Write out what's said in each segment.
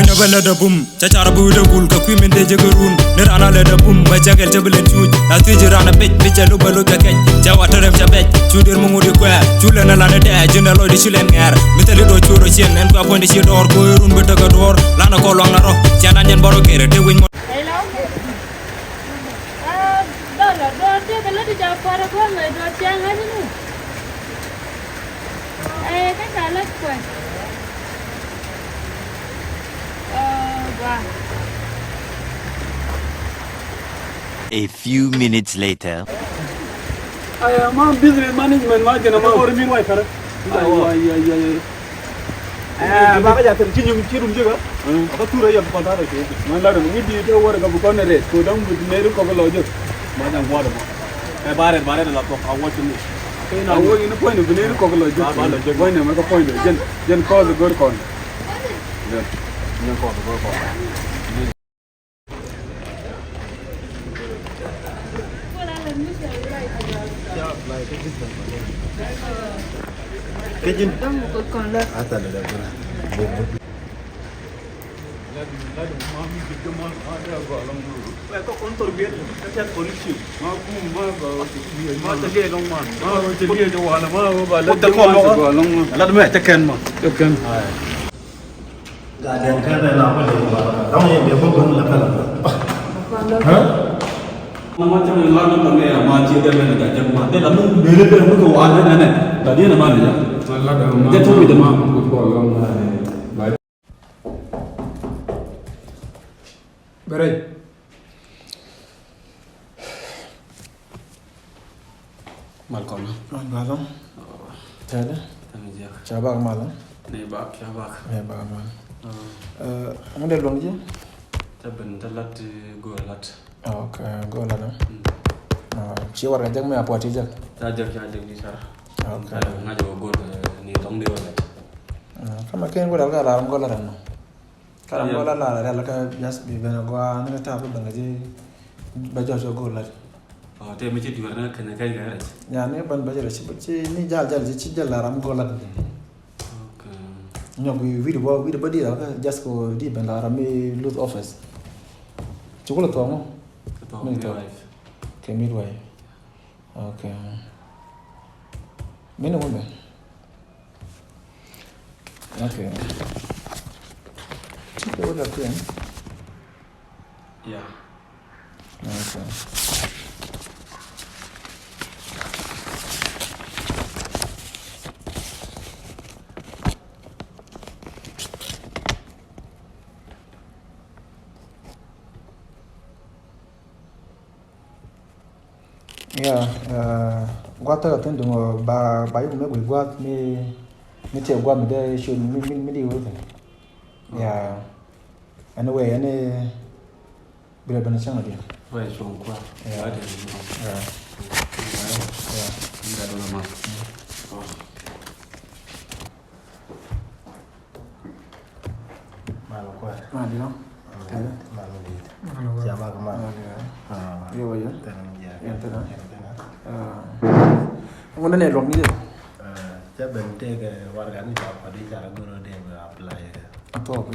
Anya bala da bum Chachara bu da gul ka kwimin de jagarun Nirana le da bum Ba jagel jabilen chuj Na tuji rana pech Picha luba lu ja kech Jawa terem ja pech Chudir mungu di kwe Chule na lana de Jinda lo di shilen nger Mitali do churo chien En kwa pondi shi dor Ko irun beta ka dor Lana ko luang na ro Chiana njen baro kere Te win mo Hello. Dor te bala di ja para ko ngai dor chiang ha ni. Cái salad kwe. Wow. A few minutes later. I am a business management market. I'm a working wife. Baba ya terus cium cium juga. Apa tuh raya bukan ada tu. Mana ada ni dia orang kamu bukan ada. Kau dah mungkin meru kau kalau je. Macam gua ada. Baret lah kau awak ni. Kau nak awak ini point ni meru kau kalau je. Baret je. Point ni mereka point. Jen kau tu gor kau. Jen kau tu gor kau. Kejin. Ada ada. Lalu mami kita mah ada golong dulu. Kau kontor biar kita polisi. Aku mah jadi long man. Jadi jawab mah balik. Kita golong. Lalu mah tekan mah. Tekan. Gak ada yang kena lama deh. Kamu yang dia pun lepas. Hah? Macam yang lalu tu ni, macam dia ni dah jam mati. Lalu bila dia nak kau ada ni, tadi nama dia. Dia tu kita mah aku golong. Berai. Malcolm. Malam. Ada. Cabak malam. Nebak, cabak. Nebak malam. Kamu dari luar je? Taben telat golat. Okay, golat. Ciwar ngajak me apa aja? Ajak ni sar. Okay. Ngajak gol ni tong dia lah. Kamu kena golat ke alam golat kan? Kalau golat lah, ada lagi biasa di mana gua ni kita apa benda je baca so golat. Oh, dia macam di mana kena kai kai. Ya ni ban baca resi, ni jal je jal alam golat. Nyok video badi lah kan just ko di bandar rame loot office. Cukup tu amo. Midwife. Okay, midwife. Okay. Mana mana? Okay. Cukup dah tu kan? Ya. Okay. Ya, gua tu kan tunggu bayu me gua me tiap gua me dah show me di tu. Ya, anyway, bila benda macam dia. Wah, show gua. Ya. Ada. Ya. Ya. Tidak ada nama. Malu gua. Mana dia? Malu dia. Siapa kemana? Iya, ya. Ya, tenang. Mana ni long ni dia? Saya bentuk ke warga ni apa di cara guru dia apply ke. Apa apa?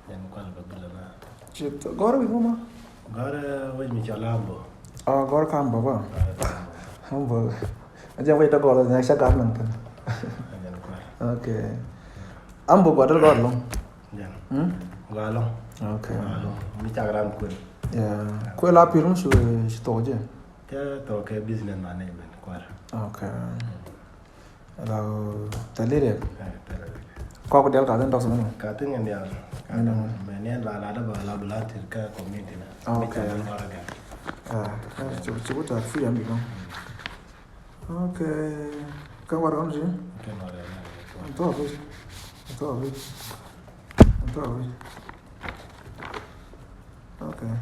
Yang bukan berbela. Cipta. Gora ibu mah? Gora wajib mencalambo. Ah, gora kam bapa. Hambo. Aja wajib tak gora, jangan saya kan kan. Okay. Ambo gora gora long. Jangan. Galong. Okay. Galong. Bicara kun. Ya. Kau lapir pun sudah tahu je. Dia tahu ke business management kuar. Okay. Lalu tadi dia. Kau aku del kata tak sebenarnya. Kata yang dia. Menian lah ada bala ke community lah. Okay. Cuba cari free ambil kan. Okay. Kau warga sih? Okay, mari. Tahu apa? Okay.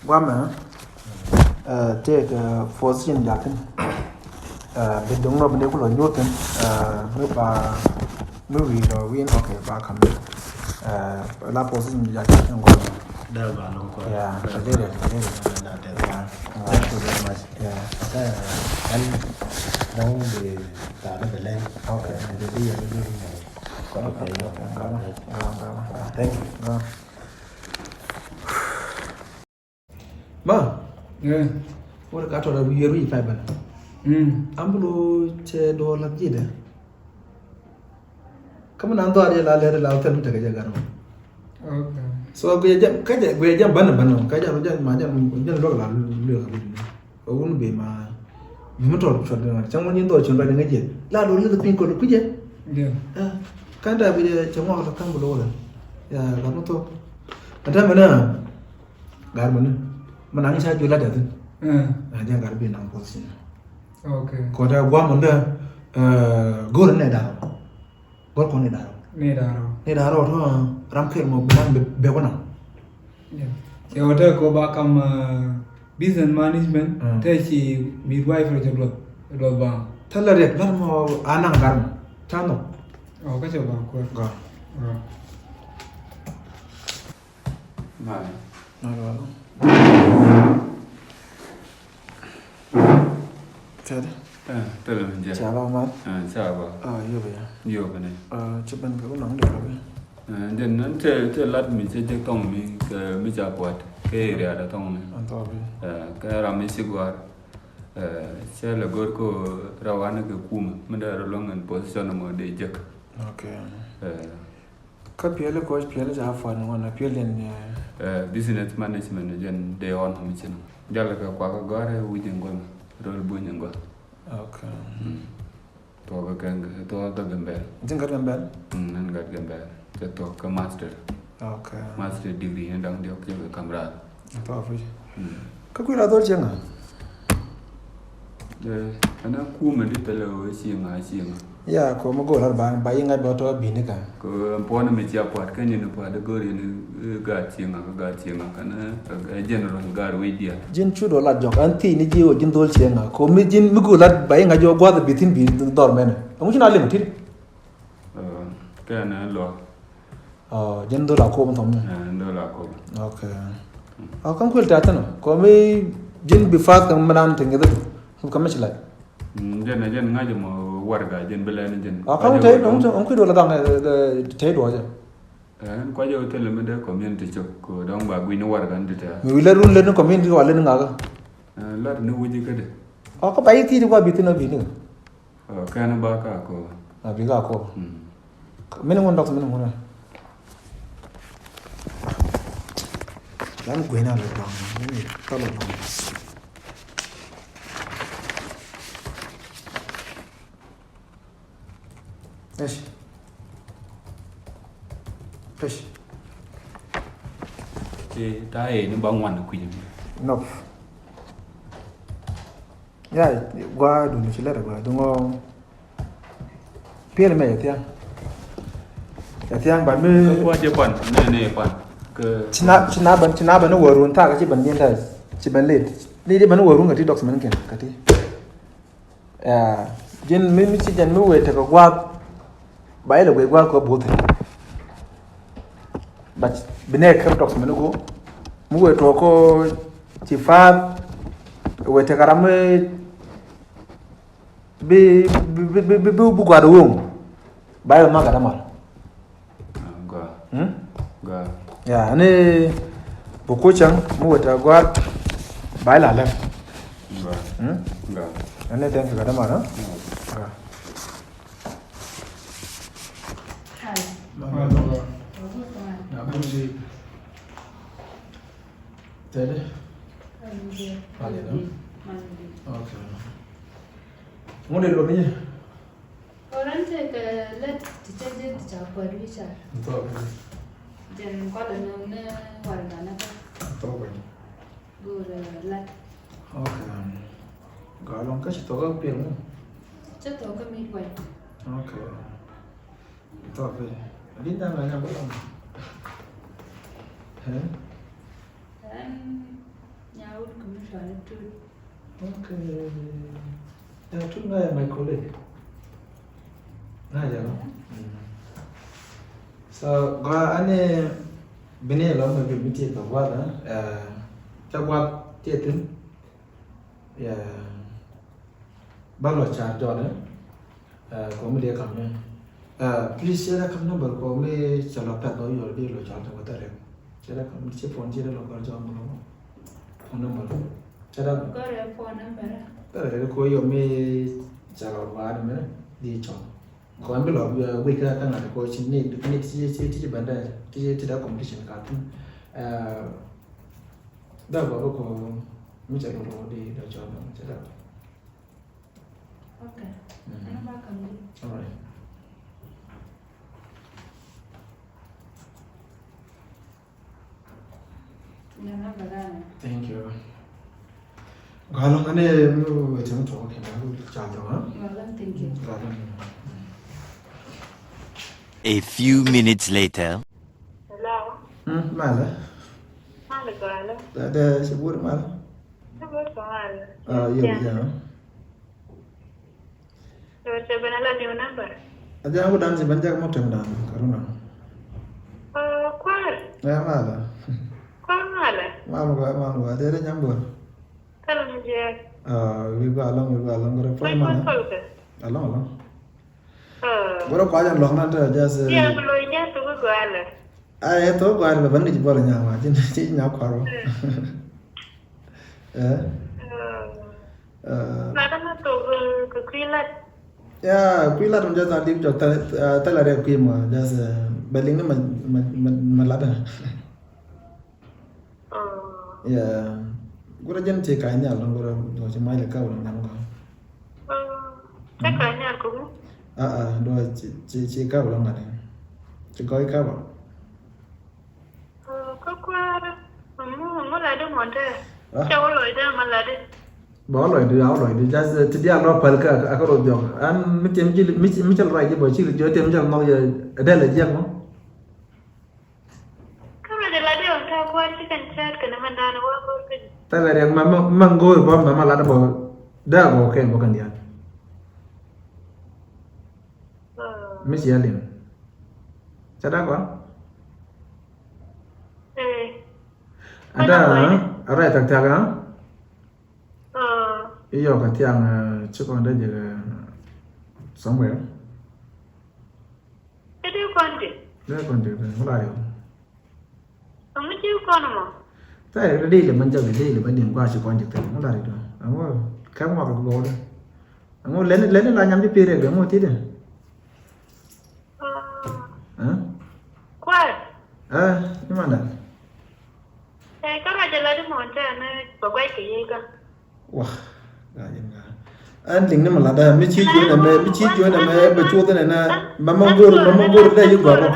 Gua mah take position jakin bendong no bende kulo nyoten ba movie or we okay back on la position ya kan go There are no questions. yeah I did it yeah Thank you very much. yeah Anh nấu về cả nó phải lên. okay Để đi ở đây này. Okay. thank you ma Yeah. wala ka to da yeru yi fa ban ambulo che do la jide kama nan do ari la le la tan ta ga jagar Okay. so go jam ka ja go jam ban ka ja ma jam lo la le ka bi o un be ma mi mo to cho da chang won yin do chon ba nga je la do le pin ko ku je Yeah. kan da bi je chang wa la kan bulo la ya ga no to ada mana gar mana mana sa ju la da tin ja gar bi nan position Okay. ko da gwa mun da gor ne da gor ko ne da Ni da ro. to ram kher mo ban be ko na Yeah. Saya order ko ba kam business management. Teh si midwife lo ba. tala rek lar mo anang gar ta no Oh, ka coba ko. ga Mà Ted Tức là mình cha ba ma Sao bà yo be Nhiều cái này chuban ko nang de lo Then nó chơi lát mình sẽ chơi tông mình Mình chả quạt Cái area đó tông này an to be Cái ra mình sẽ quạt Sẽ là gột cô Rawana cái kuma Mình đã rồi lòng anh position mà để chắc okay ka piele ko piele ja fa no na piele ne Business management Then they on home chino Jala ka kwa ka gore Ujeng gwa Rol bunyeng gwa okay To ka keng To ka gambel jing gar gambel Nan gat gambel To ka master okay Master degree Yang diok jaga kamera to fe ka ku ra do jenga Ana kuma di talo siang ya ko mo go lar ba yinga ba to bi ne ka Ko pona me chia pot kan ni pa da gori ni ga chianga kana general gar we dia jin chu do la jok anti ni jiwo jin dol jenga ko mi jin mi go lar ba yinga jo gwa da bitin bi dor men mo jina le mutin kana lo jin do la ko mo tom ndo la ko okay kan ko ta tan ko mi jin bi fat kan manan tengeda ko me chila jen ngaje mo warga jen belen jen kan te on ko do la dang te do ja ko jo tele me de community chok ko dong ba gwi ni warga ndita mi wile run le no community wala ni ngaga lar ni wuji kade ko ba yi ti ko bitin bi ni kana ba ka ko bi ga ko men won doctor men won lan gwe na le dang ni ta lo ايش ta e ni ba ngwan ku yin no ya gwa du ni chile gwa du ngo piel me ya tiang ba me ko je pan ne pan ke china ban no worun ta ka chi ban yin ta chi ban le ni de ban worun ga ti docs man ken ka ti jin mi chi jan mi we ta gwa ba ile gwe gwa ko bote ba bine ka docs man go mu we to ko ci fa we te karame bi bu gwa do won ba ile ma ga da mal ga ya ne buku can mu wata gwa ba la la ga ne dan ka da mana na mun ji tede ale no okay mo de lo ni Orang cakap let dicatat dicapai bisa. to Jangan kau dengan warga nak to ba gula let. okay ga lon ka shi to ga pe mo Cetok kami buat. okay to ba din da na ba Dan nyaut kami soal tu. okay tu ngai mai colleague na ja no So go ane bene lo me bi ti ko wa da cha wa ti tin ya ba lo cha jo da ko me de kam ne please share kam number ko me cha lo pa do yo de lo cha ta ta re share kam che phone che lo ko jo mo lo phone number cha da Có rồi phone number. ta re ko yo me cha lo wa de me di cho ko am lo we ka ta na ko chin ni ti banda ti da competition ka tin da ba ko mi cha lo di da cho no cha da Ok. Anh ba cầm đi. all right Nhà nó bà ra này. thank you galong ane mu chang cho ke na lu cha jo ha Mà lên tiền kịp. galong A few minutes later. Hello. mala Halo Gala. da sebut mala Coba soal. ya ya Coba nala new number. ada aku dan sebanyak mau tem dan karena Kual. ya mala Kual ngala. malu ada nyambur Kalau nje. we galong gara Kual mana kual ke. along gora kwa jan long na da just Dia belum nya tu Gala. ai to gwa ba ban ni bol nya ma tin ti nya kwaro Nada na tu ke kilat. ya kuila dum just adi jo ta la re ku ma just beling na ma la da ya gora jan te ka nya long gora do je mai le ka wala ngam ga Cakap nya aku. do ci ka wala ngade ci ko ka ba Kau kual. Mu la de monte. Cakap lo ida malade. bo lo di aw lo di just ti dia lo pal ka ka ro jong an mi tem ji mi chal rai ji bo ci jo tem chal no ya da le je mo Kau ada lade orang tak kual sih kan chat kena mandana wa kau ke. ta la re ma ngor bo ma la da bo da bo ken bo kan dia mi ci yalin sada ko ada ara ta ta ga iyo ka tiang ci ko da je somewhere Jadi konti. da kon de wala yo Kamu cium kono mo. ta re de le man ja de le ban dim kwa ci kon je ta wala ri do amo ka mo ka go do amo len la nyam di pere ga mo ti de Kual. ni mana Kau ada lade monte ane bagai ke kan. wah ga yin ga an ding na mala da mi ci jo na me ba chu da na ma ngor da yu go ro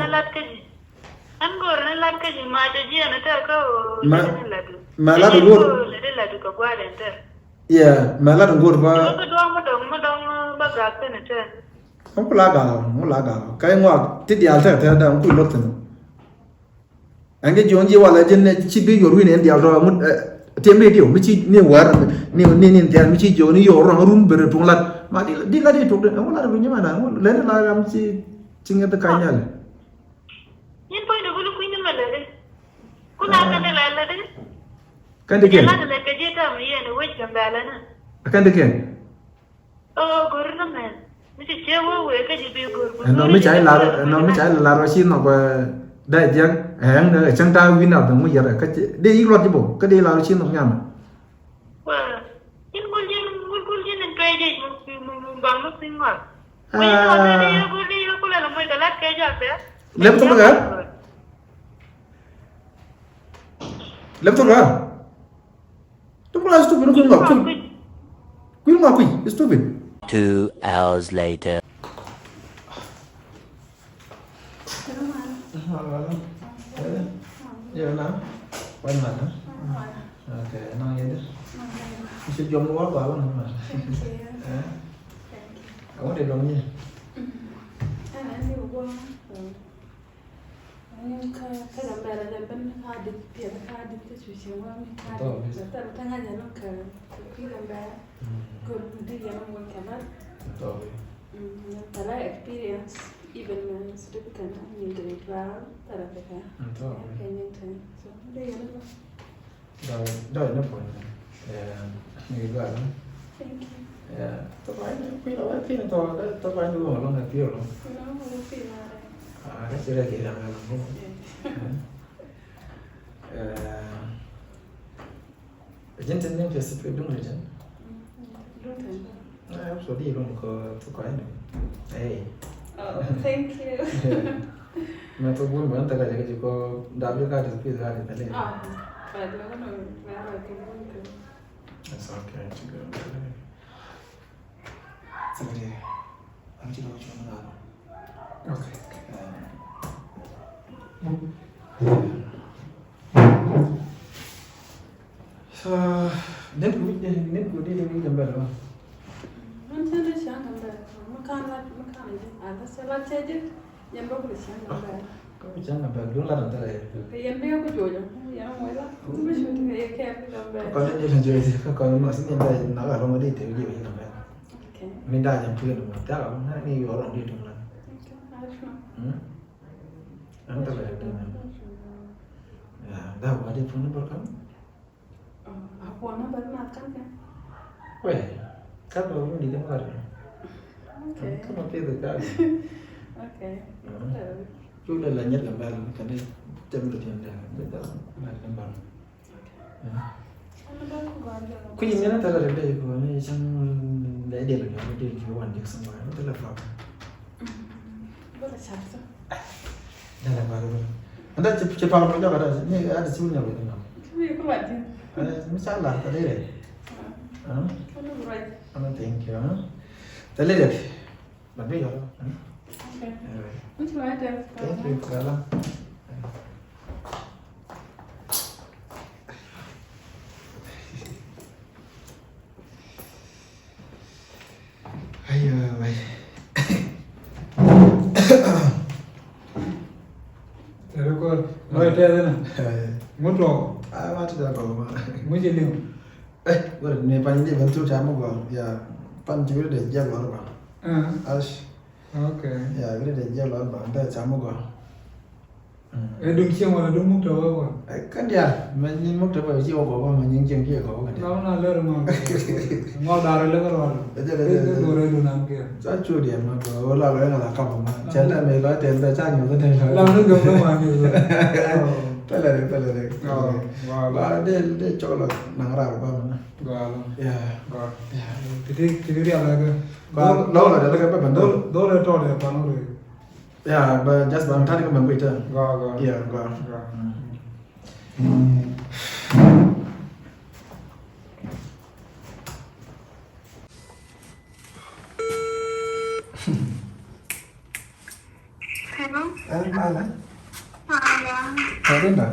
An gor na lat ke ji ma je ji na ta ko. ma la do ngor Le la du ko gwa den ta. ya ma la do ngor ba Ko do mo dong ba ga ke na ta. không có lá gà cái ngoặc tiết dial thế thế đó cũng lót thôi anh cái chuyện gì vậy là trên chỉ biết rồi này dial rồi một tiêm đi điều mới chỉ nhiều quá nhiều tiền mới chỉ chỗ nhiều rồi room bự trung lật mà đi là đi trung không là được như mà nào lên là làm chi chính cái cái nhà này Yin poi do bulu kuin ma le. Ku la ka de la de. cái đấy kìa La de ke ji ta mi ye no wej kan da la na. cái đấy kìa Gor na me. Mi ti che wo we ke ji bi gor. nó mới chạy là rồi xin nó về đại diện hàng nữa chẳng ta win nào cũng mới giờ cái đi ít lót chứ bộ cái đi là xin nó nhầm Wa. Yin gul jin en trai je mu bang no sing wa. Wi no de ko la mo da la ke ja pe. Lem tu apa? Lem tu apa? Tu pula stupid aku ngak kui ngak kui stupid 2 hours later. ya na quay mặt hả ok nói vậy đó sẽ dùng nó quá vào mà có điều đồng nha Anh đi qua. Anh cái làm bài là bên hai đứa tiền hai đứa cái chủ trường qua mình hai đứa tại thằng hai nhà nó cái làm bài còn đi nhà nó muốn cái đó. Tại là experience. even significant in the trial Tarafika. So they are Đó nó còn người vợ nó thank you. tôi phải khi nào khi nào tôi phải nuôi họ luôn là kêu luôn No, we'll feel like cái chuyện này thì làm không dân dân những cái sự việc đúng rồi chứ số đi luôn có tôi có này hey thank you. mà tôi muốn muốn tất cả cái gì có đáp ứng cái gì ra thì phải But I don't know where I can go. That's okay to go. Somebody, I'm just going to go. Okay. So, nên cứ đi làm bài rồi. Mình sẽ đi sáng làm bài. Mình can't gì. À, sẽ làm chơi chứ. Em đâu có sáng làm bài. Có bị chẳng làm bài đúng là làm thế này. Cái em đeo cái chuột rồi. Em không là. Không biết chuyện cái kẹp làm bài. Còn nên làm chơi thì còn mà sinh đây nó ở không có đi thì gì vậy làm bài. Mình đã làm chuyện mà chắc là nó đi ở lòng đi được là. Anh ta lại được. Dah ada phone number kamu? Aku nak bermakan kan? Weh, kan baru di tempat. Okay. Kan apa itu kan? Okay. Chú đây là nhất là ba cái này chăm được tiền là biết đó là number. Cái gì nữa ta là đây của này sang để điện là nó đi cái quan được xong rồi nó tức là phòng. Rất là sạch rồi. Đây là bao nhiêu? Anda cepat mau jawab ada ini ada semuanya betul nggak? Iya, aku baca. Misalnya tadi deh. Kamu baca. Thank you. Tadi deh. Bagus ya. Okay. Which one ada? Thank you kalau. Ayo, baik. Nói thế thế nào? Muốn rồi. Mà chỉ là có mà. Muốn gì liệu? Vậy nên bạn đi vẫn chú chạm một vào, ya, bạn chỉ biết để giao lỡ vào. Ok. Ya, biết để giao lỡ vào, để chạm một vào. Đừng chiêu mà đúng mức trở vào. Cái gì à? Mình nhìn mức trở vào chiêu vào mà những chuyện kia có cái gì? Nó là lỡ mà. Ngó đà rồi rồi. Cái đồ này đồ nam kia. Chắc chưa điểm mà có là cái là cầm mà. Chén là mấy cái tiền tài trang nhiều cái này rồi. Làm nó gồng nó mà nhiều rồi. Đây là đấy. Và để cho là nắng ra của mình. Rồi. Yeah. Rồi. Cái điều là cái. Đó là cái bạn đó là trò để bạn rồi. Yeah, but just one time mình quay trở. Rồi. Yeah, rồi. Hello. Mana? Malam. Ada enggak?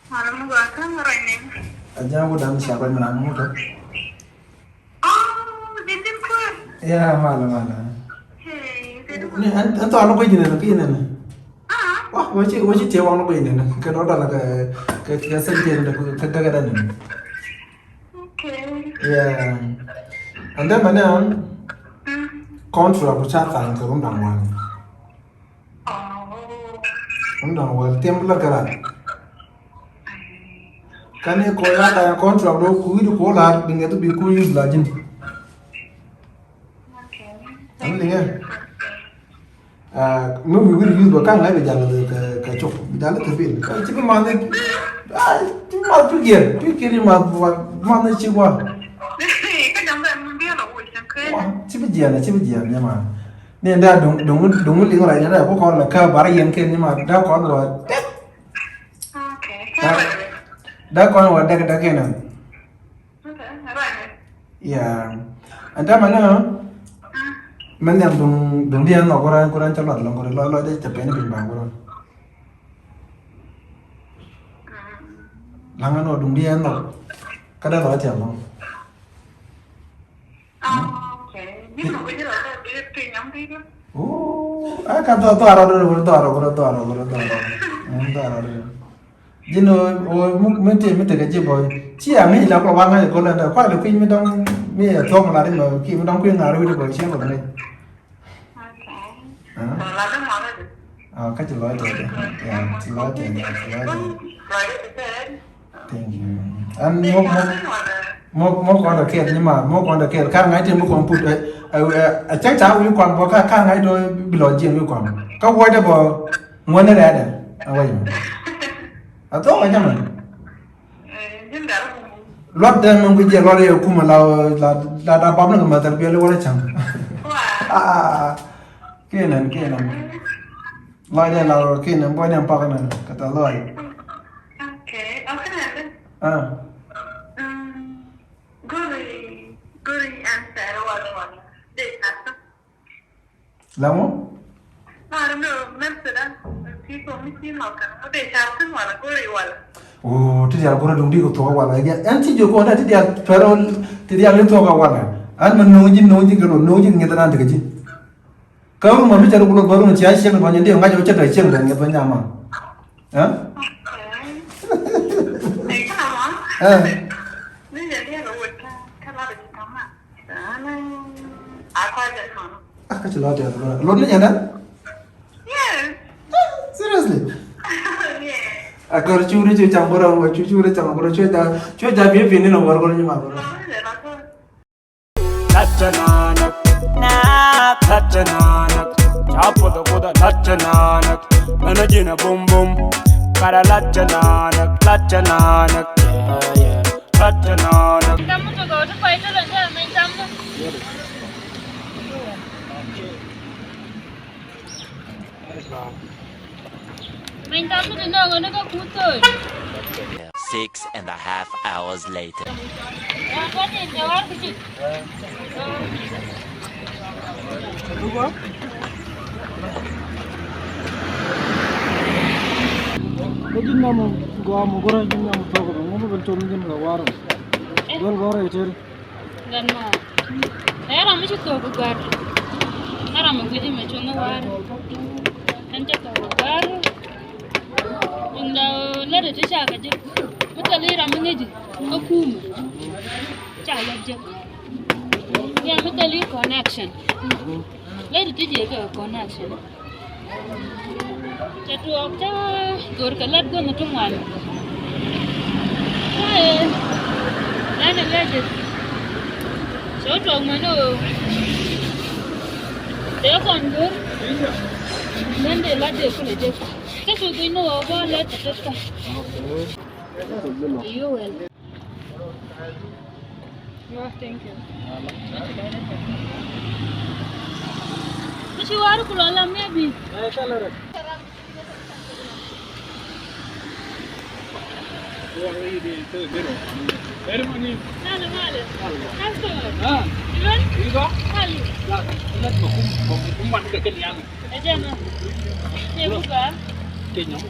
Malam gua kan ngerenin. Aja aku dalam siapa yang menang itu? Oh, Dindin kuat. Ya, malam. Hey, itu Ini antu anu kau jenis lagi ini. Wah, wajib cewek anu kau ini. Kalau ada lagi ke sendiri ada ke kagak ini. Oke. Ya. Anda mana? Kontrak bercakap yang ke rumah mana? Undang wal templar kara kane ko ya ka contract do ku idu ko la binga to bi ku use la jin am linga no we will use ba kan la be jalla ka chok dala to bi ka ci ma ne ti ma tu ge ma ne ci wa Cái đống này mình biết là ủi chẳng khơi. ci bi ya ma ne da dong linga ra da ko la ka bar yen ken ma da ko wa da ko wa da kenan ya anda mana man yang dong dia no koran calon lo de tepen bin bang koran langan no dong dia no kada lo tiam no Nhưng mà bây giờ là cái nhóm đi đó. Kan to aro. Jino mete ka jibo. Chi a mi la ko wanga ko la da kwa le pin mi dong mi to ma la de mo ki mi dong ku nga ru de bo chi ko ne. là nó mòn rồi Cách chỉ nói thôi. Yeah, chỉ nói thôi. rồi đấy Thank you. Anh một con được kia nhưng mà một con được kia khác ngay trên một con put chắc chắn với con có khác ngay đôi bị lọt riêng với con có quay được vào muốn nó ra đấy vậy mà tốt vậy mà nhưng đã lọt đến mình bây giờ lọt đều cũng là đã bấm được mà tập biệt luôn đấy chẳng kia này lọt đây là kia này bao nhiêu bao cái này cái đó lọt okay cái này Guri answer one they answer lamo I don't know mesela people missing how can they answer wala guri wala oh ti dia gora dum di ko to wala ya an ti jo ko da ti dia pero ti dia le to ka wala an man no ji ko no ji ngeta nan de ji ka mo mi tar ko lo goro ci ay sel ko nyande nga jo ta sel da ngeta nyama ha okay kana ma ni ya lo wata kala da kama Ka ci lo de lo ni yana yes seriously yeah akor churi chu chambora wa churi chambora chu da bi ni no gor gor ni ma gor Lachananak, lachananak, chapo da koda lachananak, anajina boom boom, kara lachananak, yeah, lachananak. Kamu to go to fight the main kamu. Main kamu tu nak guna kau kutul. 6.5 hours later. Apa ni jawab kecil. Kajin namu gua mau goreng jin namu tahu kan, mau bencom jin gak warung. Jual goreng itu. Ganma. Era mesti tu bukan. Era mungkin dia macam mana warung. Nanti tu bukan. Indah lada tu cakap je. Betul ni ramai je. Aku cakap je. Ya betul ni connection. Lada tu je ke connection. Jadu apa? Gor kalat gor macam mana? Nana lada. So tu mana? Dia kan gor. Nanda lada pun je. Tapi tu ini apa lada tu? You will. Yeah, thank you. Mesti waru kalau alam ni abi. Nala mala. Customer. Ilan? Iga? Kali. Let mà cũng mặn cái nhà này. Aja na. Ni buka. Cái nhóm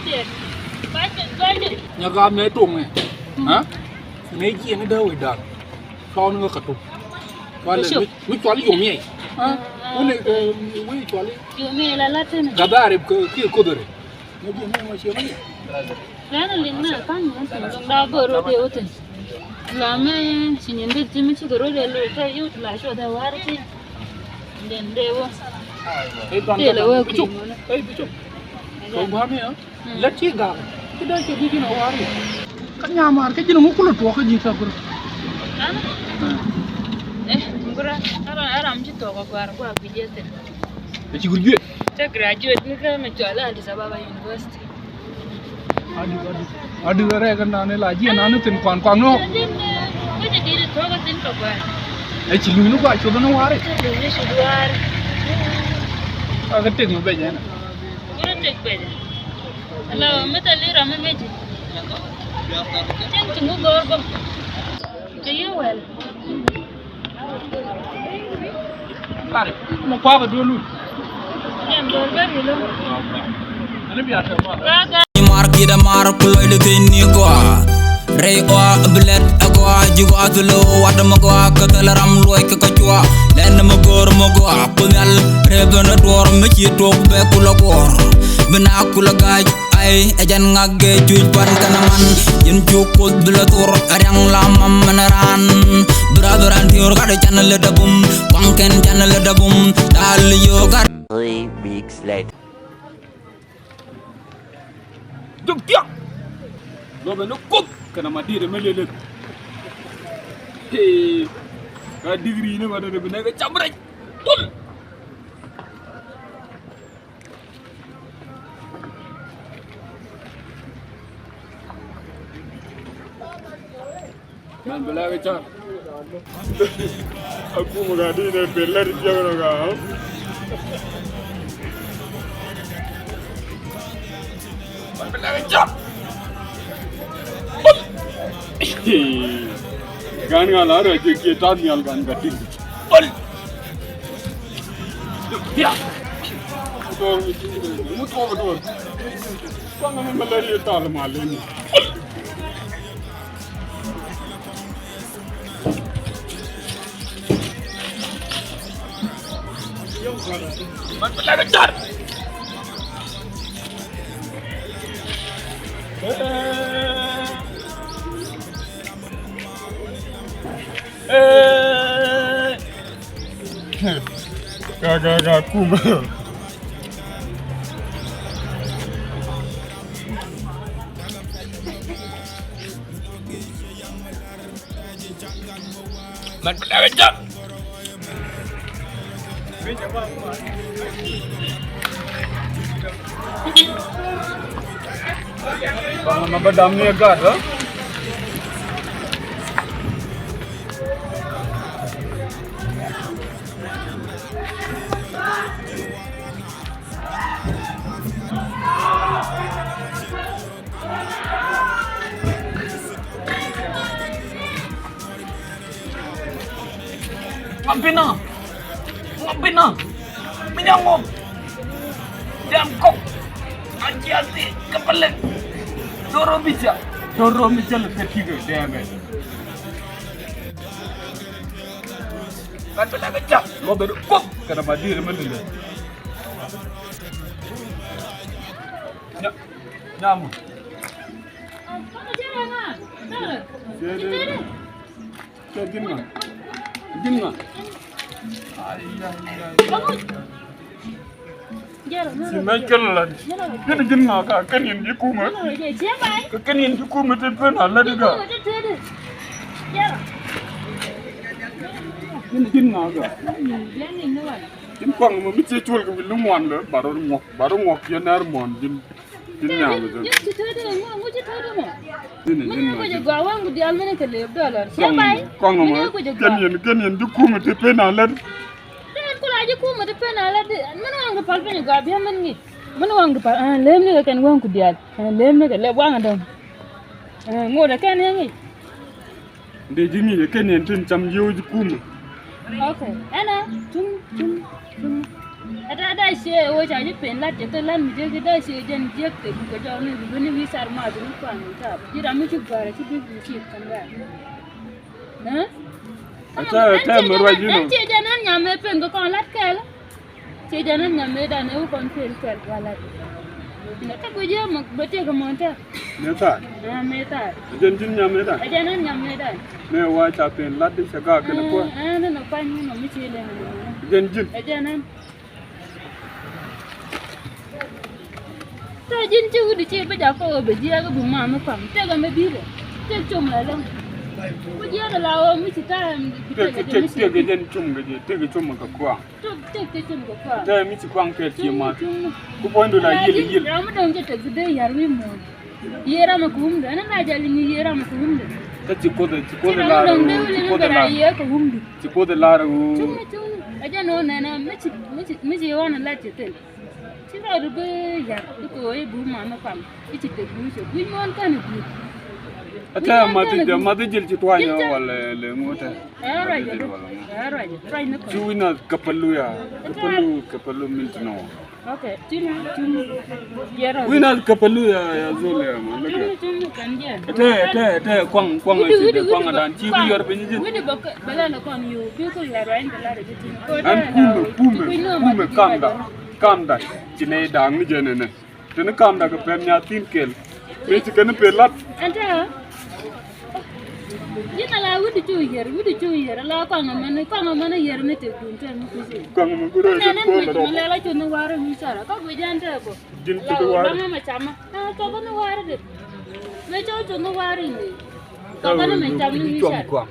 Dia. Baca. nhà gam này trùng này, hả? Mấy chị nó đâu rồi đàn, cho nó cả trùng. Qua là mấy chó lấy dùng nhỉ? Hả? Cái này mấy chó lấy. Dùng nhỉ là lát thế này. Gà đá rồi kia cô rồi. Mấy chị nó mà chơi mấy. Lana lina kan nan da goro de oten. La me sinin de timi ci goro de lo ta yu la sho da warti. Den de wo. Cái toàn là cái chụp. Cái chụp. Không bao nhiêu? Lát chi gà. Cái đó cái gì nó hoa rồi. Cái nhà mà cái gì nó muốn có cái gì sao bro? Bura ara mji to ko kwar kwa bijete. Cái gì good Ta graduate ni ka me chola Addis Ababa University. Adu ra cái nào này là gì nó tin quan quan nó. Ko je dire to ka tin ko kwa. Ai chỉ lùi nó qua chỗ nó hoa đấy. Te ni shi duar. Cái tiền nó về nhá. Bura tek be. Ala meta lira me meji. Chen tungu gorgo. Ke you well. Claro, não pava do lu. Em dorbe bilo. Ana biar sama. Gaga. Marki da marku loy de tini kwa rey o blet akwa jigo atulo wada magwa katal ram loy ka kachwa len ma gor magwa punal rebana dor ma ci tok be kula gor bina kula gaj ai ejan ngage juj pan kanaman yin cukut bila tur arang lama meneran beran tiur kada channel dabum wangken channel dabum dal yoga 3 weeks later. Jom tiak. Lo benukut kana mati de melele. Hey. Ka digri ni mana de benaga camrai. Tul. Man belaga cam. Aku mengadi ni belar jangan kau. Man belaga cam. Gan ngalar aja kita ni algan gatin. Ol. Ya. Motor. Kau nak melari tal malam. Man belaga cam. Gak kuma. Man belaga cam. Bang apa damnya agak, ha? Ngapain na? Menyangkut. Jangkok. Hati-hati kepelet. Dorong bija lebih tiga dia ambil. Kan pernah kecap, lo baru kok karena mati remen dulu. Nyamuk. Kamu jalan ah? Gimana? Si Michael lah. Jadi gimana kak? Kan yang di kuma. Kan yang di kuma tu pun ada juga. Ini gimana kak? Ini kau mau mesti jual ke bilu muan le, baru ngok yang nermon jin yang tu. Mana juga awang tu dia mana kelihatan dolar. Siapa? Kau mau? Kan yang di kuma tu pun ada. Aja ku mati penala de mana wang gapal penya gabi man ni mana wang gapal lem ni kan wang ku dial lem ni kan le wang adam ngoda kan yang ni de jini kan yang tin cham yo ku mu okay ana tum ada she o ja ni pen la te lan mi je da she jen je ke ku ga ni bu ni wi sar ma du ku an ta jira mu ci gara ci bi ci kan ga ha Acha merwajino. Cik jangan nyampe pengko kolat kel. Cik jangan nyampe dan eu konfir kel kolat. Nak tak kerja mak betul ke mana? Meta. Meta. Janjin nyampe dah. Jangan nyampe dah. Me wa chapen lat di saga kena ko. Ada nak panggil mami cik dah. Janjin. Jangan. Tak jin cuci di cik baca kau berjaya ke buma macam. Tak kami bila. Tak cuma lah. Dia ada lawa mesti kan. Tiga jen cum gaje, tiga cum ke kuang. Tiga cum ke kuang. Dah mesti kuang ke tiama. Ku poin dulu yil. Ramu dong je tak gede yarwi mo. Yera makum dah, na najali ni yera makum dah. Tak ciko dah lar. Ciko dah lar. Cuma. Aja no nana mesti wana la cetel. Cina ada bayar. Itu ibu mama pam. Itu teguh. Ibu mon kan ibu. Acha mati jil cituanya wala le ngota. Raja. Cuina kapalu mintino. Okay, cuma. Yera. Wina kapalu ya zole ya man. Cuma kan dia. Ate kuang aja kuang adan cibu yor penjin. Widi bala na kon yu biku la rain bala de tin. An kume kanda. Cine dang ni jene ne. tene kam daga pen nya tin kel me ci kan pelat anta yina la wudu chuyer la ko ngam yer ne te kun tan ko se ko ngam ko do ne ko la la chunu wara mi sara ko go janta ko jin ci do war ma chama to ko no wara de me chunu wara ni ko ko me cham ni mi sara ko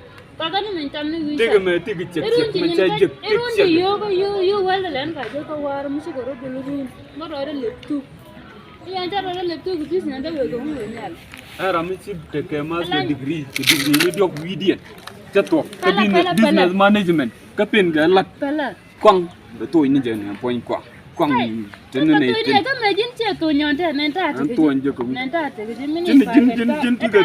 ko me cham ni mi sara tege me tege cek me cek jek cek yo wala len ka ko wara mi ko ro de lu mo ro de le tu ya ntara ro le tu ko bis na de ko mo ni al era mi ci te ke master degree ni dok widien ca to ka business management ka pen ga lat kwang de to ni je ne point kwang ten ne ten ka me jin che to nyon te nen ta te to nje ko nen ta te jin mi jin ti ke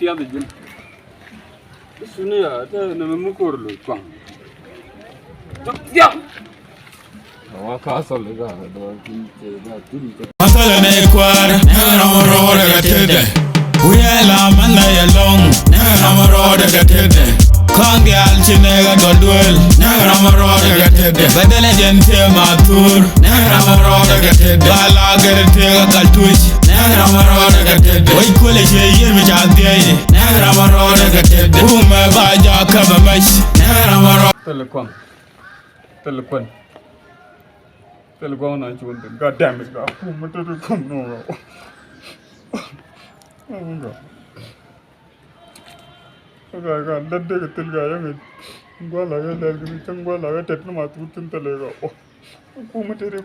tiade jin sunu ya ta na mu korlo kwang ya wa ka sal ga do Masala ne kwar, never amaro daga tede. Uyela manna ya long, never amaro daga tede. Kongi alchi nega dodwel, never amaro daga tede. Badele gente matur, never amaro daga tede. Bala gere tega kaltuch, never amaro daga tede. Oy kule she yirmi chadiyai, never amaro daga tede. Ume baja kaba mesh, never amaro. Telepon na chuan god damn it ga fu ma to kom no ga dadde ga tel ga yang gwala ga dal ga tang gwala ga tet ma tu tun tele ga ku ma tere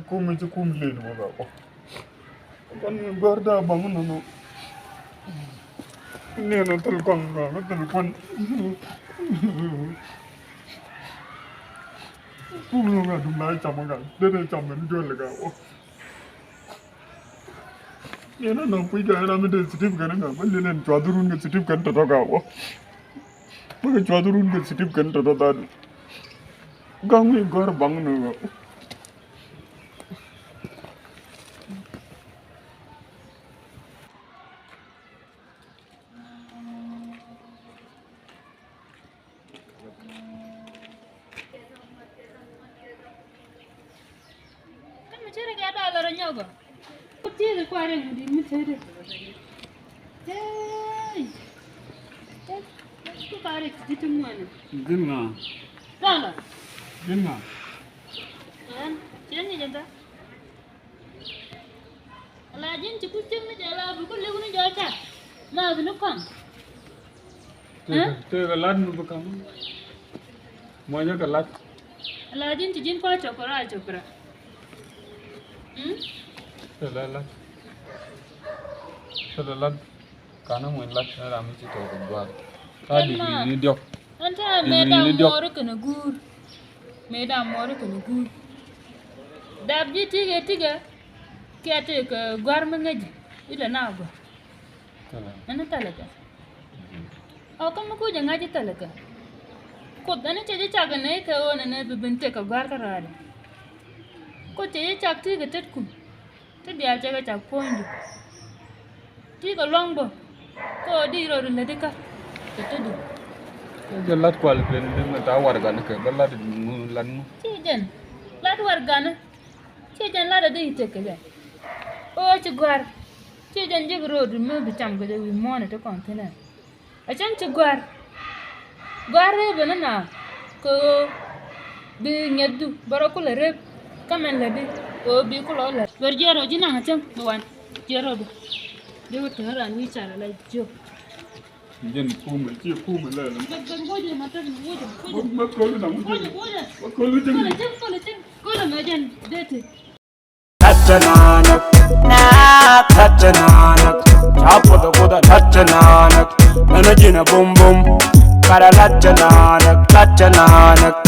ku me ci kum le no ga kon gorda bangu no ne no tel kon ga telepon Pumlo nga dumai chamaga, dede chamen jole ga. Yena no pui ga na me de sitip ga nga, balle len chwadurun ga sitip kan to ga. Baga chwadurun ga sitip kan to da. Gang mi gar bang no ga. chere ga da la nyogo ti de kware ndi mi chere hey ku pare ti tu mwana Ginga dala ginga chere ni janda ala jin ti ku tin ni jala bu ku le ku ni jota ma bu no kan te ga lad nu bakam mo nya ga lad ala jin ti jin ko chokora Selalat karena mau lat rami ci to gwa tadi ni diok anta meda mor kana gur dab ji tiga kete ke gwar mangaji ila na go ana talaga aw kam ko janga ji talaga ko dana ce ji caga ne ka wona ne bibinte ka gwar ka rade ko ce ji cag tiga tetku te dia jaga cag ponju tiga longbo ko di ro le dika tedu jelat kwal pen de ta warga ne ke balat mu lan ci jen lat warga ne ci jen la de ite ke ja o ci gwar ci jen jig ro du me bi tam ga wi mona te kontena a chan ci gwar re bana na ko bi nyaddu barako le rep kamen le di o bi ko lo le ber jero jina ha cham wan jero du de wo tara ni chara la jo jen kuma ci kuma la la ben goje mata goje ma ko lu na mu ko lu jen ko la ma jen dete Tachananak, Tachananak, Chapo the Buddha Tachananak, Manajina Boom Boom, Karalachananak, Tachananak.